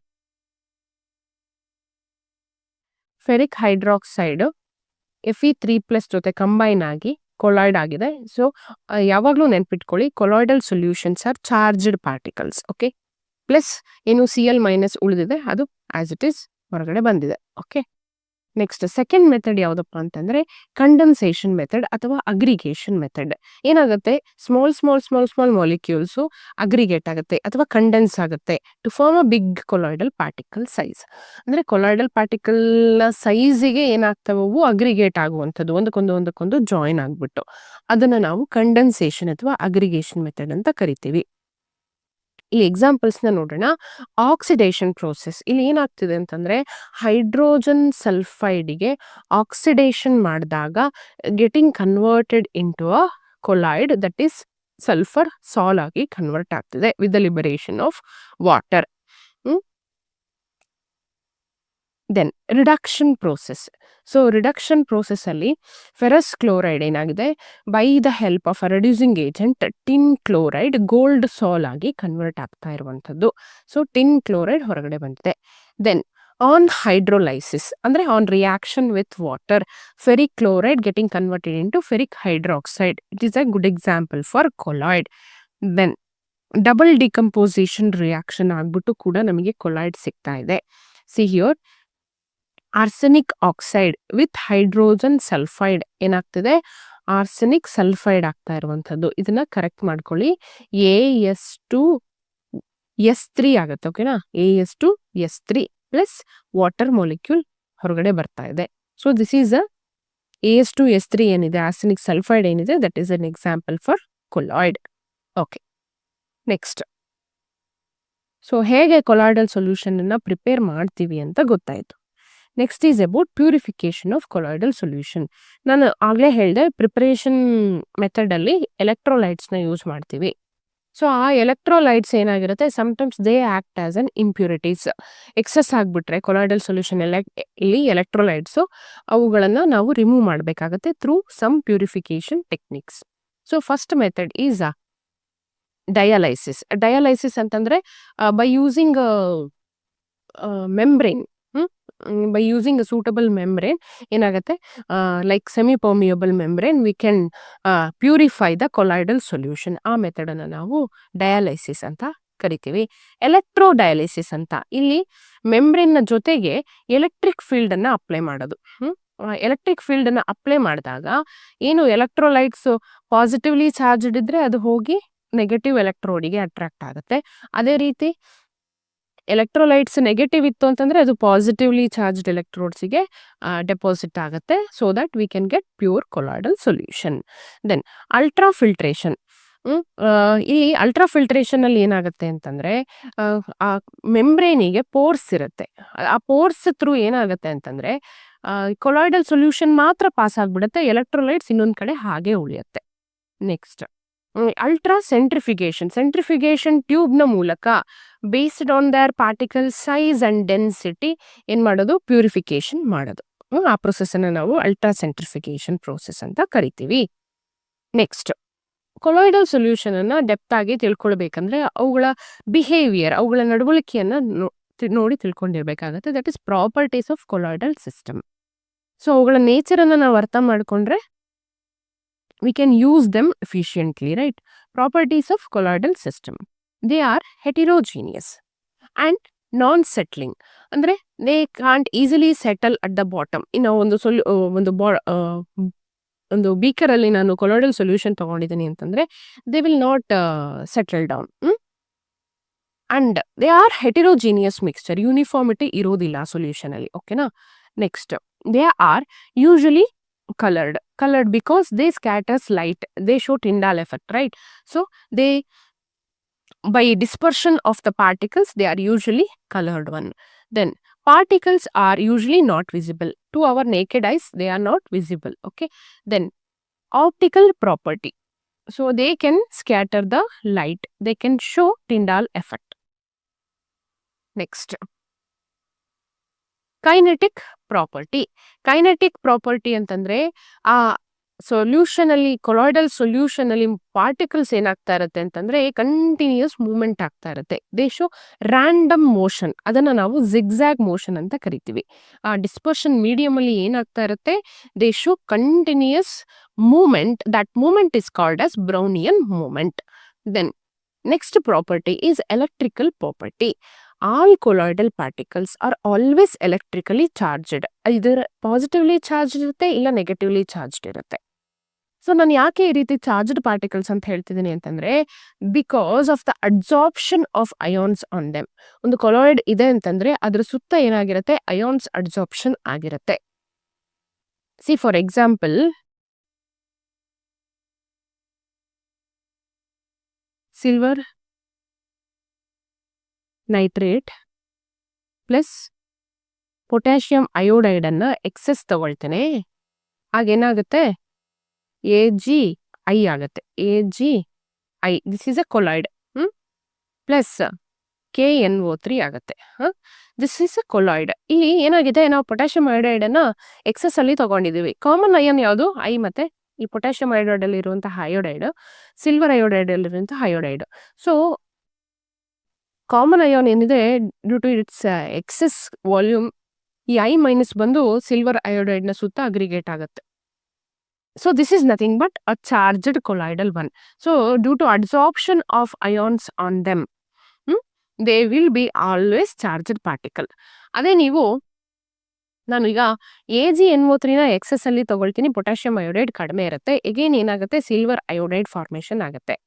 ferric hydroxide Fe3+ ಜೊತೆ ಕಂಬೈನ್ ಆಗಿ ಕೊಲಾಯ್ಡ್ ಆಗಿದೆ. ಸೊ ಯಾವಾಗಲೂ ನೆನ್ಪಿಟ್ಕೊಳ್ಳಿ, colloidal solutions are charged particles. Okay, plus ಏನು Cl- ಉಳಿದಿದೆ, ಅದು ಆಸ್ ಇಟ್ ಈಸ್ ಹೊರಗಡೆ ಬಂದಿದೆ. ಓಕೆ. ನೆಕ್ಸ್ಟ್ ಸೆಕೆಂಡ್ ಮೆಥಡ್ ಯಾವ್ದಪ್ಪ ಅಂತಂದ್ರೆ ಕಂಡೆನ್ಸೇಷನ್ ಮೆಥಡ್ ಅಥವಾ ಅಗ್ರಿಗೇಷನ್ ಮೆಥಡ್. ಏನಾಗುತ್ತೆ, ಸ್ಮಾಲ್ ಮಾಲಿಕ್ಯೂಲ್ಸ್ ಅಗ್ರಿಗೇಟ್ ಆಗುತ್ತೆ ಅಥವಾ ಕಂಡೆನ್ಸ್ ಆಗುತ್ತೆ to form a big colloidal particle size. ಅಂದ್ರೆ ಕೊಲಾಯ್ಡಲ್ ಪಾರ್ಟಿಕಲ್ ನ ಸೈಜಿಗೆ ಏನಾಗ್ತವವು ಅಗ್ರಿಗೇಟ್ ಆಗುವಂಥದ್ದು, ಒಂದಕ್ಕೊಂದು ಜಾಯಿನ್ ಆಗ್ಬಿಟ್ಟು, ಅದನ್ನ ನಾವು ಕಂಡೆನ್ಸೇಷನ್ ಅಥವಾ ಅಗ್ರಿಗೇಷನ್ ಮೆಥಡ್ ಅಂತ ಕರಿತೀವಿ. ಈ ಎಕ್ಸಾಂಪಲ್ಸ್ ನ ನೋಡೋಣ. ಆಕ್ಸಿಡೇಷನ್ ಪ್ರೋಸೆಸ್, ಇಲ್ಲಿ ಏನಾಗ್ತಿದೆ ಅಂತಂದ್ರೆ ಹೈಡ್ರೋಜನ್ ಸಲ್ಫೈಡ್ಗೆ ಆಕ್ಸಿಡೇಷನ್ ಮಾಡಿದಾಗ getting converted into a colloid, that is sulphur sol ಆಗಿ ಕನ್ವರ್ಟ್ ಆಗ್ತಿದೆ with the liberation of water. Then reduction process. So reduction process ಅಲ್ಲಿ ಫೆರಸ್ ಕ್ಲೋರೈಡ್ ಏನಾಗಿದೆ, by the help of a reducing agent tin chloride gold sol ಆಗಿ convert ಆಗ್ತಾ ಇರುವಂಥದ್ದು. So tin chloride ಹೊರಗಡೆ ಬಂದಿದೆ. Then on hydrolysis ಅಂದ್ರೆ on reaction with water, ferric chloride getting converted into ferric hydroxide. It is a good example for colloid. Then double decomposition reaction ಆಗ್ಬಿಟ್ಟು ಕೂಡ ನಮಗೆ colloid ಸಿಗ್ತಾ ಇದೆ. See here, arsenic oxide with hydrogen sulphide ಏನಾಗ್ತಿದೆ, arsenic sulphide ಆಗ್ತಾ ಇರುವಂಥದ್ದು. ಇದನ್ನ correct ಮಾಡ್ಕೊಳ್ಳಿ, AS2S3 ಆಗುತ್ತೆ. ಓಕೆನಾ, AS2S3 ಪ್ಲಸ್ ವಾಟರ್ ಮಾಲಿಕ್ಯೂಲ್ ಹೊರಗಡೆ ಬರ್ತಾ ಇದೆ. So this is a AS2S3 ಏನಿದೆ, ಆರ್ಸೆನಿಕ್ ಸಲ್ಫೈಡ್ ಏನಿದೆ, that is an example for colloid. Okay, next. So ಹೇಗೆ ಕೊಲಾಯ್ಡಲ್ ಸೊಲ್ಯೂಷನ್ ಅನ್ನ ಪ್ರಿಪೇರ್ ಮಾಡ್ತೀವಿ ಅಂತ ಗೊತ್ತಾಯ್ತು. Next is about purification of colloidal solution. ನಾನು ಆಗಲೇ ಹೇಳಿದೆ, ಪ್ರಿಪರೇಷನ್ ಮೆಥಡ್ ಅಲ್ಲಿ ಎಲೆಕ್ಟ್ರೋಲೈಟ್ಸ್ ನ ಯೂಸ್ ಮಾಡ್ತೀವಿ. ಸೊ ಆ ಎಲೆಕ್ಟ್ರೋಲೈಟ್ಸ್ ಏನಾಗಿರುತ್ತೆ, sometimes they act as an impurities. Excess ಆಗಿಬಿಟ್ರೆ ಕೊಲಾಯ್ಡಲ್ ಸೊಲ್ಯೂಷನ್ ಇಲ್ಲಿ ಎಲೆಕ್ಟ್ರೋಲೈಟ್ಸ್ ಅವುಗಳನ್ನ ನಾವು ರಿಮೂವ್ ಮಾಡಬೇಕಾಗತ್ತೆ through some purification techniques. So first method is ಡಯಾಲೈಸಿಸ್. ಡಯಾಲೈಸಿಸ್ ಅಂತಂದ್ರೆ by using membrane, by using a suitable membrane ಏನಾಗುತ್ತೆ, like semi permeable membrane, we can purify the colloidal solution. ಆ method ಅನ್ನ ನಾವು ಡಯಾಲೈಸಿಸ್ ಅಂತ ಕರಿತೀವಿ. ಎಲೆಕ್ಟ್ರೋ ಡಯಾಲಿಸಿಸ್ ಅಂತ, ಇಲ್ಲಿ ಮೆಂಬ್ರೇನ್ ನ ಜೊತೆಗೆ ಎಲೆಕ್ಟ್ರಿಕ್ ಫೀಲ್ಡ್ ಅನ್ನ ಅಪ್ಲೈ ಮಾಡೋದು. ಎಲೆಕ್ಟ್ರಿಕ್ ಫೀಲ್ಡ್ ಅನ್ನ ಅಪ್ಲೈ ಮಾಡಿದಾಗ ಏನು ಎಲೆಕ್ಟ್ರೋಲೈಟ್ಸ್ ಪಾಸಿಟಿವ್ಲಿ ಚಾರ್ಜ್ಡ್ ಇದ್ರೆ ಅದು ಹೋಗಿ ನೆಗೆಟಿವ್ ಎಲೆಕ್ಟ್ರೋಡಿಗೆ ಅಟ್ರಾಕ್ಟ್ ಆಗುತ್ತೆ. ಅದೇ ರೀತಿ ಎಲೆಕ್ಟ್ರೋಲೈಟ್ಸ್ ನೆಗೆಟಿವ್ ಇತ್ತು ಅಂತಂದ್ರೆ ಅದು ಪಾಸಿಟಿವ್ಲಿ ಚಾರ್ಜ್ಡ್ ಎಲೆಕ್ಟ್ರೋಡ್ಸ್ಗೆ ಡೆಪಾಸಿಟ್ ಆಗುತ್ತೆ, so that we can get pure colloidal solution. Then ultra filtration. ಇಲ್ಲಿ ಅಲ್ಟ್ರಾ ಫಿಲ್ಟ್ರೇಷನ್ ಅಲ್ಲಿ ಏನಾಗುತ್ತೆ ಅಂತಂದ್ರೆ ಆ ಮೆಂಬ್ರೇನಿಗೆ ಪೋರ್ಸ್ ಇರುತ್ತೆ. ಆ ಪೋರ್ಸ್ ಥ್ರೂ ಏನಾಗುತ್ತೆ ಅಂತಂದ್ರೆ ಕೊಲಾಯ್ಡಲ್ ಸೊಲ್ಯೂಷನ್ ಮಾತ್ರ ಪಾಸ್ ಆಗ್ಬಿಡುತ್ತೆ, ಎಲೆಕ್ಟ್ರೋಲೈಟ್ಸ್ ಇನ್ನೊಂದ್ ಕಡೆ ಹಾಗೆ ಉಳಿಯುತ್ತೆ. Next ultra centrifugation. Centrifugation tube ನ ಮೂಲಕ based on their particle size and density ಏನ್ ಮಾಡೋದು, ಪ್ಯೂರಿಫಿಕೇಶನ್ ಮಾಡೋದು. ಆ ಪ್ರೊಸೆಸ್ ಅನ್ನ ನಾವು ಅಲ್ಟ್ರಾ ಸೆಂಟ್ರಿಫಿಕೇಶನ್ ಪ್ರೋಸೆಸ್ ಅಂತ ಕರಿತೀವಿ. ನೆಕ್ಸ್ಟ್ ಕೊಲಾಯ್ಡಲ್ ಸೊಲ್ಯೂಷನ್ ಅನ್ನ ಡೆಪ್ತ್ ಆಗಿ ತಿಳ್ಕೊಳ್ಬೇಕಂದ್ರೆ ಅವುಗಳ ಬಿಹೇವಿಯರ್, ಅವುಗಳ ನಡವಳಿಕೆಯನ್ನ ನೋಡಿ ತಿಳ್ಕೊಂಡಿರ್ಬೇಕಾಗತ್ತೆ. That is properties of colloidal system. So ಅವುಗಳ ನೇಚರ್ ಅನ್ನ ನಾವು ಅರ್ಥ ಮಾಡ್ಕೊಂಡ್ರೆ we can use them efficiently, right? Properties of colloidal system. They are heterogeneous and non-settling. ಅಂದ್ರೆ they can't easily settle at the bottom. ಇನ್ನು ಒಂದು ಬೀಕರ್ ಅಲ್ಲಿ ನಾನು ಕೊಲಾಯ್ಡಲ್ ಸೊಲ್ಯೂಷನ್ ತಗೊಂಡಿದ್ದೀನಿ ಅಂತಂದ್ರೆ they will not settle down. And they are heterogeneous mixture. Uniformity ಇರೋದಿಲ್ಲ solution ಅಲ್ಲಿ, ಓಕೆನಾ? Next, they are usually colored because they scatters light, they show Tyndall effect, right? So they, by dispersion of the particles, they are usually colored one. Then particles are usually not visible to our naked eyes, they are not visible, okay? Then optical property, so they can scatter the light, they can show Tyndall effect. Next, kinetic property. Kinetic property ಅಂತಂದ್ರೆ ಆ solution ಅಲ್ಲಿ, colloidal solution ಅಲ್ಲಿ particles ಏನಾಗ್ತಾ ಇರುತ್ತೆ ಅಂತಂದ್ರೆ continuous movement ಆಗ್ತಾ ಇರುತ್ತೆ. They show random motion, ಅದನ್ನ ನಾವು ಜಿಗ್ಜಾಗ್ ಮೋಷನ್ ಅಂತ ಕರಿತೀವಿ. ಆ ಡಿಸ್ಪರ್ಷನ್ ಮೀಡಿಯಂ ಅಲ್ಲಿ ಏನಾಗ್ತಾ ಇರುತ್ತೆ, they show continuous movement. That movement is called as Brownian movement. Then next property is electrical property. All colloidal particles are always electrically charged. ಇದರ positively charged ಇರುತ್ತೆ, ಇಲ್ಲ ನೆಗೆಟಿವ್ಲಿ ಚಾರ್ಜ್ಡ್ ಇರುತ್ತೆ. ಸೊ ನಾನು ಯಾಕೆ ಈ ರೀತಿ ಚಾರ್ಜ್ಡ್ ಪಾರ್ಟಿಕಲ್ಸ್ ಅಂತ ಹೇಳ್ತಿದ್ದೀನಿ ಅಂತಂದ್ರೆ because of the adsorption of ions on them. ಒಂದು ಕೊಲಾಯ್ಡ್ ಇದೆ ಅಂತಂದ್ರೆ ಅದ್ರ ಸುತ್ತ ಏನಾಗಿರುತ್ತೆ, ಅಯಾನ್ಸ್ ಅಡ್ಸಾರ್ಪ್ಷನ್ ಆಗಿರುತ್ತೆ. C for example, silver nitrate plus potassium iodide ಅನ್ನ ಎಕ್ಸೆಸ್ ತಗೊಳ್ತೇನೆ, ಆಗೇನಾಗುತ್ತೆ, AgI ಆಗುತ್ತೆ. AgI, this is a colloid. Plus KNO3 ಆಗುತ್ತೆ. This is a colloid. ಇಲ್ಲಿ ಏನಾಗಿದೆ, ನಾವು ಪೊಟ್ಯಾಷಿಯಂ ಅಯೋಡೈಡ್ ಅನ್ನ ಎಕ್ಸೆಸ್ ಅಲ್ಲಿ ತಗೊಂಡಿದೀವಿ. ಕಾಮನ್ ಅಯನ್ ಯಾವುದು, ಐ ಮತ್ತೆ ಈ ಪೊಟ್ಯಾಷಿಯಂ ಅಯೋಡೈಡ್ ಅಲ್ಲಿ ಇರುವಂತಹ ಅಯೋಡೈಡ್, ಸಿಲ್ವರ್ ಅಯೋಡೈಡ್ ಅಲ್ಲಿ ಇರುವಂತಹ ಅಯೋಡೈಡ್. ಸೊ ಕಾಮನ್ ಅಯಾನ್ ಏನಿದೆ, due to its excess volume, ಈ I- ಬಂದು ಸಿಲ್ವರ್ ಅಯೋಡೈಡ್ ನ ಸುತ್ತ ಅಗ್ರಿಗೇಟ್ ಆಗುತ್ತೆ. So this is nothing but a charged colloidal one. So due to adsorption of ions on them, they will be always charged particle. ಅದೇ ನೀವು, ನಾನು ಈಗ AgNO3 ನ ಎಕ್ಸೆಸ್ ಅಲ್ಲಿ ತಗೊಳ್ತೀನಿ, ಪೊಟ್ಯಾಷಿಯಂ ಅಯೋಡೈಡ್ ಕಡಿಮೆ ಇರುತ್ತೆ, ಎಗೇನ್ ಏನಾಗುತ್ತೆ, ಸಿಲ್ವರ್ ಅಯೋಡೈಡ್ ಫಾರ್ಮೇಶನ್ ಆಗುತ್ತೆ.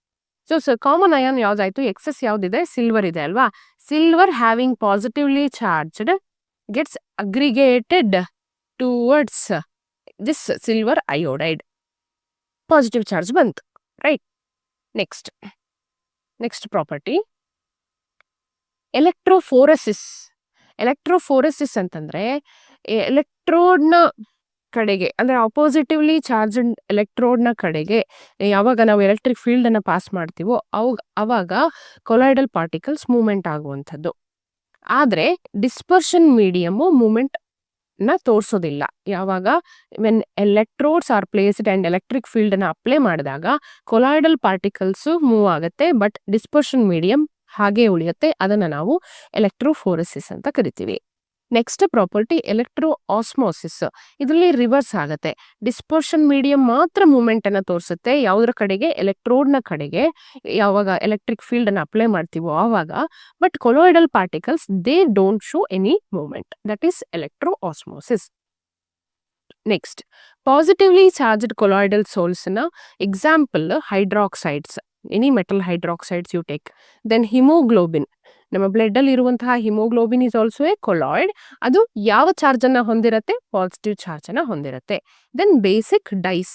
ಸೊ ಕಾಮನ್ ಅಯಾನ್ ಯಾವ್ದಾಯ್ತು, ಎಕ್ಸೆಸ್ ಯಾವ್ದಿದೆ, ಸಿಲ್ವರ್ ಇದೆ ಅಲ್ವಾ. Silver having positively charged gets aggregated towards this silver iodide positive charge ಬಂತು, right. Next property electrophoresis. Electrophoresis ಅಂತಂದ್ರೆ ಎಲೆಕ್ಟ್ರೋಡ್ನ ಕಡೆಗೆ ಅಂದ್ರೆ ಅಪೋಸಿಟಿವ್ಲಿ ಚಾರ್ಜ್ ಎಲೆಕ್ಟ್ರೋಡ್ನ ಕಡೆಗೆ ಯಾವಾಗ ನಾವು ಎಲೆಕ್ಟ್ರಿಕ್ ಫೀಲ್ಡ್ ಅನ್ನ ಪಾಸ್ ಮಾಡ್ತೀವೋ ಅವಾಗ ಕೊಲಾಯ್ಡಲ್ ಪಾರ್ಟಿಕಲ್ಸ್ ಮೂವ್ಮೆಂಟ್ ಆಗುವಂಥದ್ದು. ಆದ್ರೆ ಡಿಸ್ಪರ್ಷನ್ ಮೀಡಿಯಮ್ ಮೂವ್ಮೆಂಟ್ ನ ತೋರಿಸೋದಿಲ್ಲ. ಯಾವಾಗ when electrodes R placed and electric field ಅನ್ನ ಅಪ್ಲೈ ಮಾಡಿದಾಗ ಕೊಲಾಯ್ಡಲ್ ಪಾರ್ಟಿಕಲ್ಸ್ ಮೂವ್ ಆಗುತ್ತೆ, ಬಟ್ ಡಿಸ್ಪರ್ಷನ್ ಮೀಡಿಯಂ ಹಾಗೆ ಉಳಿಯುತ್ತೆ. ಅದನ್ನ ನಾವು ಎಲೆಕ್ಟ್ರೋಫೋರೆಸಿಸ್ ಅಂತ ಕರಿತೀವಿ. Next property electro osmosis. ಇದರಲ್ಲಿ ರಿವರ್ಸ್ ಆಗುತ್ತೆ. ಡಿಸ್ಪರ್ಷನ್ ಮೀಡಿಯಂ ಮಾತ್ರ ಮೂವ್ಮೆಂಟ್ ಅನ್ನ ತೋರಿಸುತ್ತೆ, ಯಾವುದ್ರ ಕಡೆಗೆ ಎಲೆಕ್ಟ್ರೋಡ್ನ ಕಡೆಗೆ ಯಾವಾಗ ಎಲೆಕ್ಟ್ರಿಕ್ ಫೀಲ್ಡ್ ಅನ್ನ ಅಪ್ಲೈ ಮಾಡ್ತೀವೋ ಆವಾಗ. But colloidal particles they don't show any movement, that is electro osmosis. Next positively charged colloidal sols ನ example hydroxides, any metal hydroxides you take. Then haemoglobin, ನಮ್ಮ ಬ್ಲಡ್ ಅಲ್ಲಿ ಇರುವಂತಹ haemoglobin is also a colloid. ಅದು ಯಾವ charge ಅನ್ನ ಹೊಂದಿರತ್ತೆ? Positive charge ಅನ್ನ ಹೊಂದಿರತ್ತೆ. Then basic dyes,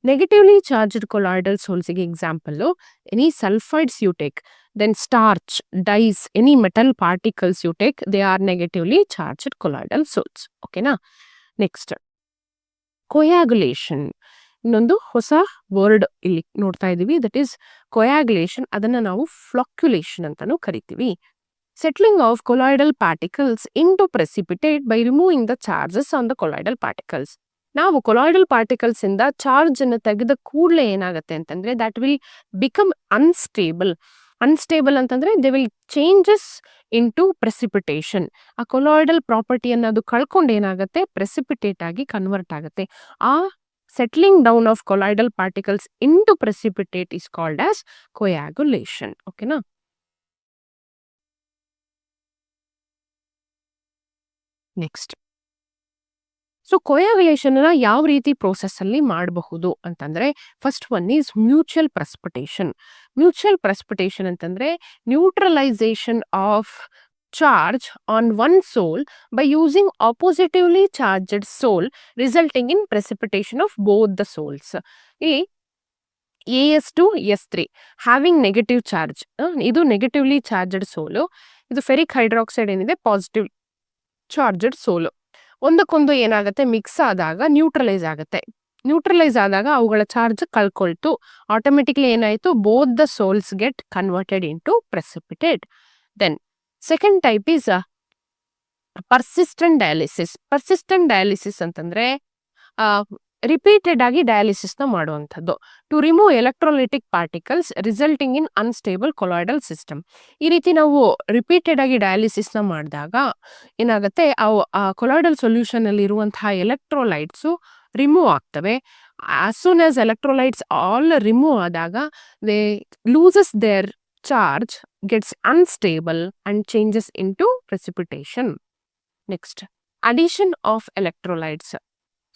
negatively charged colloidal sols ಗೆ example any sulphides you take. Then starch, dyes, any metal particles you take, they are negatively charged colloidal souls. ಓಕೆನಾ? Next ಕೊಯಾಗುಲೇಷನ್, ಇನ್ನೊಂದು ಹೊಸ ವರ್ಡ್ ಇಲ್ಲಿ ನೋಡ್ತಾ ಇದೀವಿ, ದಟ್ ಈಸ್ ಕೊಯಾಗುಲೇಷನ್. ಅದನ್ನ ನಾವು ಫ್ಲಾಕ್ಯುಲೇಷನ್ ಅಂತಾನು ಕರಿತೀವಿ. Settling of colloidal particles in to precipitate by removing the charges on the colloidal particles. ನಾವು ಕೊಲಾಯ್ಡಲ್ ಪಾರ್ಟಿಕಲ್ಸ್ ಇಂದ ಚಾರ್ಜ್ ಅನ್ನು ತೆಗೆದ ಕೂಡಲೇ ಏನಾಗುತ್ತೆ ಅಂತಂದ್ರೆ that will become unstable. Unstable ಅಂತಂದ್ರೆ they will changes in to precipitation. ಆ ಕೊಲಾಯ್ಡಲ್ ಪ್ರಾಪರ್ಟಿಯನ್ನು ಅದು ಕಳ್ಕೊಂಡು ಏನಾಗುತ್ತೆ? ಪ್ರೆಸಿಪಿಟೇಟ್ ಆಗಿ ಕನ್ವರ್ಟ್ ಆಗುತ್ತೆ. ಆ settling down of colloidal particles into precipitate is called as coagulation. Okay na? Next. So coagulation ನ ಯಾವ ರೀತಿ ಪ್ರೋಸೆಸ್ ಅಲ್ಲಿ ಮಾಡಬಹುದು ಅಂತಂದ್ರೆ first one is mutual precipitation. Mutual precipitation ಅಂತಂದ್ರೆ neutralization of charge on one soul by using oppositively charged soul resulting in precipitation of both the souls. AS2 S3 having negative charge, ಇದು negatively charged ಸೋಲು. ಇದು ferric hydroxide ಏನಿದೆ positive charged ಸೋಲು. ಒಂದಕ್ಕೊಂದು ಏನಾಗುತ್ತೆ? Mix ಆದಾಗ neutralise ಆಗುತ್ತೆ. Neutralise ಆದಾಗ ಅವುಗಳ ಚಾರ್ಜ್ ಕಳ್ಕೊಳ್ತು. ಆಟೋಮೆಟಿಕ್ಲಿ ಏನಾಯ್ತು? Both the sols get converted in to precipitate. Then second type is persistent dialysis. Persistent dialysis ಅಂತಂದ್ರೆ ರಿಪೀಟೆಡ್ ಆಗಿ ಡಯಾಲಿಸಿಸ್ ನ ಮಾಡುವಂಥದ್ದು to remove electrolytic particles resulting in unstable colloidal system. ಈ ರೀತಿ ನಾವು ರಿಪೀಟೆಡ್ ಆಗಿ ಡಯಾಲಿಸಿಸ್ ನ ಮಾಡಿದಾಗ ಏನಾಗುತ್ತೆ? ಆ ಕೊಲಾಯ್ಡಲ್ ಸೊಲ್ಯೂಷನ್ ಅಲ್ಲಿ ಇರುವಂತಹ ಎಲೆಕ್ಟ್ರೋಲೈಟ್ಸ್ ರಿಮೂವ್ ಆಗ್ತವೆ. As soon as electrolytes all remove ಆದಾಗ they loses their charge, gets unstable and changes into precipitation. Next, addition of electrolytes.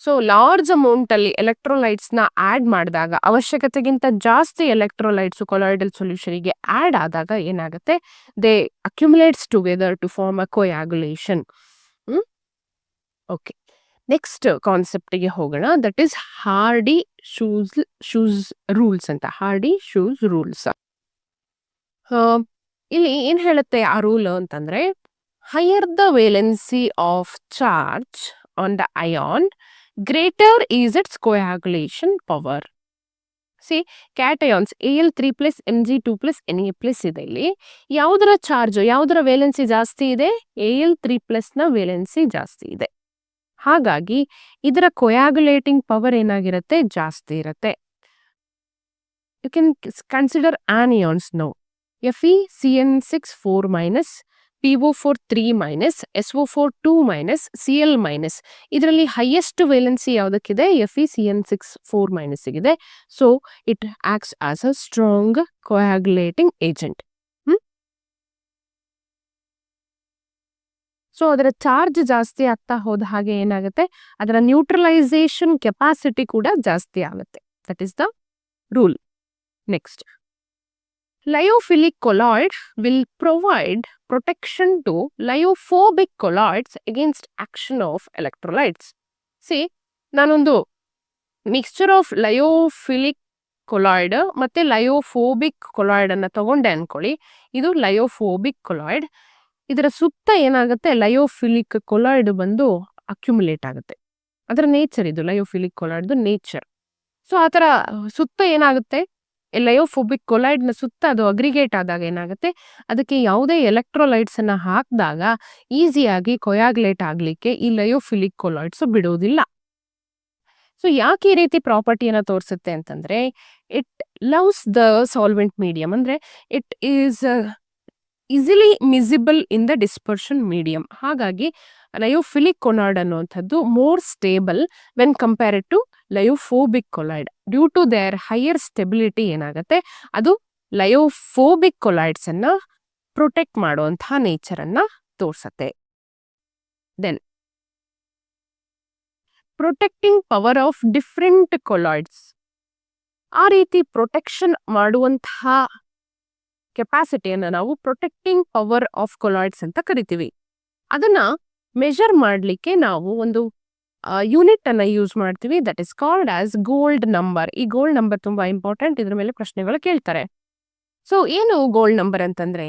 So large amount ಅಲ್ಲಿ ಎಲೆಕ್ಟ್ರೋಲೈಟ್ಸ್ ನ ಆಡ್ ಮಾಡಿದಾಗ, ಅವಶ್ಯಕತೆಗಿಂತ ಜಾಸ್ತಿ ಎಲೆಕ್ಟ್ರೋಲೈಟ್ಸ್ ಕೊಲಾಯ್ಡಲ್ ಸೊಲ್ಯೂಷನ್ ಗೆ ಆಡ್ ಆದಾಗ ಏನಾಗುತ್ತೆ? They accumulates together to form a coagulation. Okay, next concept ಗೆ ಹೋಗೋಣ. ದಟ್ ಈಸ್ ಹಾರ್ಡಿ ಶೂಸ್ ರೂಲ್ಸ್ ಅಂತ. ಹಾರ್ಡಿ ಶೂಸ್ ರೂಲ್ಸ್ ಇಲ್ಲಿ ಏನ್ ಹೇಳುತ್ತೆ ಆ ರೂಲ್ ಅಂತಂದ್ರೆ, higher the valency of charge on the ion, greater is its coagulation power. See, cations Al3+, Mg2+, Na+ ಇದೆ. ಇಲ್ಲಿ ಯಾವುದರ ಚಾರ್ಜ್, ಯಾವುದರ ವೇಲೆನ್ಸಿ ಜಾಸ್ತಿ ಇದೆ? Al3+ ನ ವೇಲೆನ್ಸಿ ಜಾಸ್ತಿ ಇದೆ. ಹಾಗಾಗಿ ಇದರ ಕೊಯಾಗುಲೇಟಿಂಗ್ ಪವರ್ ಏನಾಗಿರುತ್ತೆ? ಜಾಸ್ತಿ ಇರುತ್ತೆ. You can consider anions now. FeCN6 4-, PO4 3-, SO4 2-, Cl-. ಇದರಲ್ಲಿ ಹೈಯೆಸ್ಟ್ ವೇಲೆನ್ಸಿ ಯಾವುದಕ್ಕಿದೆ? FeCN6 4- ಗಿದೆ. So it acts as a strong coagulating agent. So ಅದರ ಚಾರ್ಜ್ ಜಾಸ್ತಿ ಆಗ್ತಾ ಹೋದ ಹಾಗೆ ಏನಾಗುತ್ತೆ? ಅದರ ನ್ಯೂಟ್ರಲೈಸೇಷನ್ ಕೆಪಾಸಿಟಿ ಕೂಡ ಜಾಸ್ತಿ ಆಗುತ್ತೆ. That is the rule. Next, Lyophilic colloid will provide protection to lyophobic colloids against action of electrolytes. See, ನಾನೊಂದು ಮಿಕ್ಸ್ಚರ್ ಆಫ್ ಲಯೋಫಿಲಿಕ್ ಕೊಲಾಯ್ಡ್ ಮತ್ತೆ ಲಯೋಫೋಬಿಕ್ ಕೊಲಾಯ್ಡ್ ಅನ್ನ ತಗೊಂಡೆ ಅನ್ಕೊಳ್ಳಿ. ಇದು ಲಯೋಫೋಬಿಕ್ ಕೊಲಾಯ್ಡ್. ಇದರ ಸುತ್ತ ಏನಾಗುತ್ತೆ, ಲಯೋಫಿಲಿಕ್ ಕೊಲಾಯ್ಡ್ ಬಂದು ಅಕ್ಯುಮುಲೇಟ್ ಆಗುತ್ತೆ. ಅದರ ನೇಚರ್ ಇದು, ಲಯೋಫಿಲಿಕ್ ಕೊಲಾಯ್ಡ್ ನೇಚರ್. ಸೊ ಆ ಥರ ಸುತ್ತ ಏನಾಗುತ್ತೆ, ಲಯೋಫೋಬಿಕ್ ಕೊಲಾಯ್ಡ್ನ ಸುತ್ತ ಅದು ಅಗ್ರಿಗೇಟ್ ಆದಾಗ ಏನಾಗುತ್ತೆ, ಅದಕ್ಕೆ ಯಾವುದೇ ಎಲೆಕ್ಟ್ರೋಲೈಟ್ಸ್ ಅನ್ನ ಹಾಕಿದಾಗ ಈಸಿಯಾಗಿ ಕೊಯಾಗ್ಲೇಟ್ ಆಗ್ಲಿಕ್ಕೆ ಈ ಲಯೋಫಿಲಿಕ್ ಕೊಲಾಯ್ಡ್ಸ್ ಬಿಡೋದಿಲ್ಲ. ಸೊ ಯಾಕೆ ಈ ರೀತಿ ಪ್ರಾಪರ್ಟಿಯನ್ನ ತೋರಿಸುತ್ತೆ ಅಂತಂದ್ರೆ, it loves the solvent medium. ಅಂದ್ರೆ it is easily miscible in the dispersion medium. ಹಾಗಾಗಿ ಲಯೋಫಿಲಿಕ್ ಕೊಲಾಯ್ಡ್ ಅನ್ನುವಂಥದ್ದು more stable when compared to lyophobic colloid. Due to their higher stability ಏನಾಗುತ್ತೆ, ಅದು ಲಯೋಫೋಬಿಕ್ ಕೊಲಾಯ್ಡ್ಸ್ ಅನ್ನ ಪ್ರೊಟೆಕ್ಟ್ ಮಾಡುವಂತಹ ನೇಚರ್ ಅನ್ನ ತೋರ್ಸತ್ತೆ. Then protecting power of different colloids. ಆ ರೀತಿ ಪ್ರೊಟೆಕ್ಷನ್ ಮಾಡುವಂತಹ ಕೆಪಾಸಿಟಿಯನ್ನು ನಾವು ಪ್ರೊಟೆಕ್ಟಿಂಗ್ ಪವರ್ ಆಫ್ ಕೊಲಾಯ್ಡ್ಸ್ ಅಂತ ಕರಿತೀವಿ. ಅದನ್ನ ಮೆಜರ್ ಮಾಡಲಿಕ್ಕೆ ನಾವು ಒಂದು ಯೂನಿಟ್ ಅನ್ನ ಯೂಸ್ ಮಾಡ್ತೀವಿ, that is called as gold number. ಈ ಗೋಲ್ಡ್ ನಂಬರ್ ತುಂಬಾ ಇಂಪಾರ್ಟೆಂಟ್, ಇದ್ರ ಮೇಲೆ ಪ್ರಶ್ನೆಗಳು ಕೇಳ್ತಾರೆ. ಸೊ ಏನು ಗೋಲ್ಡ್ ನಂಬರ್ ಅಂತಂದ್ರೆ,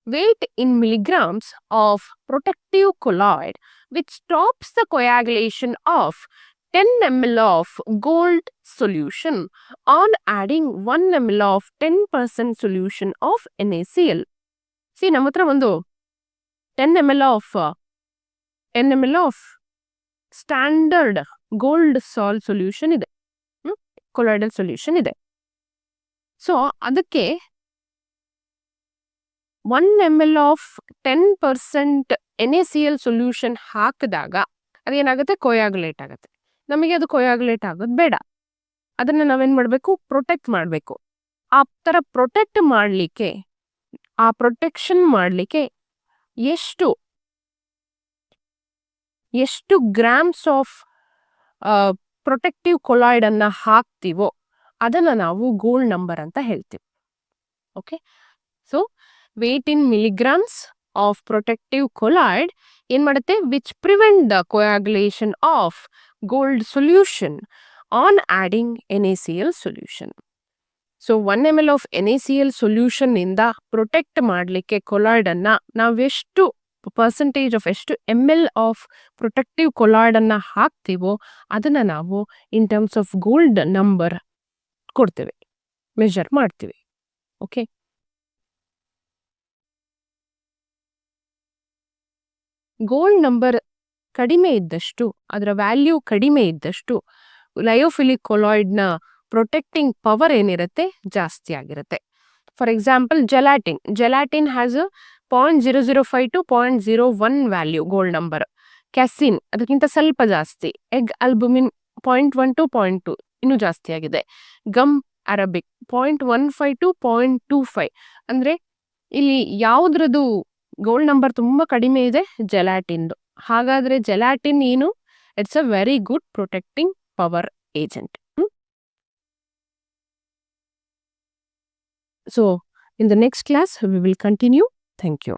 weight in milligrams of protective colloid which stops the coagulation of 10 ml of gold solution on adding 1 ml of 10% solution of NaCl. See, ನಮ್ಮ ಹತ್ರ ಒಂದು 10 ml of ಸ್ಟ್ಯಾಂಡರ್ಡ್ ಗೋಲ್ಡ್ ಸಾಲ್ ಸೊಲ್ಯೂಷನ್ ಇದೆ, colloidal solution ಇದೆ. So ಅದಕ್ಕೆ 1 ml of 10% NaCl solution ಹಾಕಿದಾಗ ಅದೇನಾಗುತ್ತೆ, ಕೊಯಾಗುಲೇಟ್ ಆಗುತ್ತೆ. ನಮಗೆ ಅದು ಕೊಯಾಗುಲೇಟ್ ಆಗೋದು ಬೇಡ. ಅದನ್ನ ನಾವೇನ್ ಮಾಡಬೇಕು, ಪ್ರೊಟೆಕ್ಟ್ ಮಾಡಬೇಕು. ಆ ಥರ ಪ್ರೊಟೆಕ್ಟ್ ಮಾಡಲಿಕ್ಕೆ, ಆ ಪ್ರೊಟೆಕ್ಷನ್ ಮಾಡಲಿಕ್ಕೆ ಎಷ್ಟು ಗ್ರಾಮ್ಸ್ ಆಫ್ ಪ್ರೊಟೆಕ್ಟಿವ್ ಕೊಲಾಯ್ಡ್ ಅನ್ನ ಹಾಕ್ತಿವೋ ಅದನ್ನ ನಾವು ಗೋಲ್ಡ್ ನಂಬರ್ ಅಂತ ಹೇಳ್ತೀವಿ. Okay, so weight in milligrams of protective colloid ಏನ್ ಮಾಡುತ್ತೆ, which prevent the coagulation of gold solution on adding NaCl solution. So 1 ml of NaCl solution ಇಂದ ಪ್ರೊಟೆಕ್ಟ್ ಮಾಡಲಿಕ್ಕೆ colloid ಅನ್ನ ನಾವೆಷ್ಟು ಪರ್ಸೆಂಟೇಜ್ ಆಫ್ ಎಷ್ಟು ml ಆಫ್ ಪ್ರೊಟೆಕ್ಟಿವ್ ಕೊಲಾಯ್ಡ್ ಅನ್ನ ಹಾಕ್ತಿವೋ ಅದನ್ನ ನಾವು in terms of gold number ಕೊಡ್ತೇವೆ, ಮೆಜರ್ ಮಾಡ್ತೀವಿ. ಓಕೆ, ಗೋಲ್ಡ್ ನಂಬರ್ ಕಡಿಮೆ ಇದ್ದಷ್ಟು, ಅದರ ವ್ಯಾಲ್ಯೂ ಕಡಿಮೆ ಇದ್ದಷ್ಟು ಲಯೋಫಿಲಿಕ್ ಕೊಲಾಯ್ಡ್ನ ಪ್ರೊಟೆಕ್ಟಿಂಗ್ ಪವರ್ ಏನಿರುತ್ತೆ ಜಾಸ್ತಿ ಆಗಿರುತ್ತೆ. For example gelatin has 0.005 to 0.01 value gold number. ಕ್ಯಾಸಿನ್ ಅದಕ್ಕಿಂತ ಸ್ವಲ್ಪ ಜಾಸ್ತಿ. ಎಗ್ ಅಲ್ಬುಮಿನ್ 0.1 to 0.2 ಇನ್ನೂ ಜಾಸ್ತಿ ಆಗಿದೆ. Gum Arabic 0.15 to 0.25. ಅಂದ್ರೆ ಇಲ್ಲಿ ಯಾವುದ್ರದ್ದು ಗೋಲ್ಡ್ ನಂಬರ್ ತುಂಬಾ ಕಡಿಮೆ ಇದೆ, ಜೆಲಾಟಿನ್ದು. ಹಾಗಾದ್ರೆ ಜೆಲಾಟಿನ್ ಏನು, it's a very good protecting power agent. So in the next class we will continue. Thank you.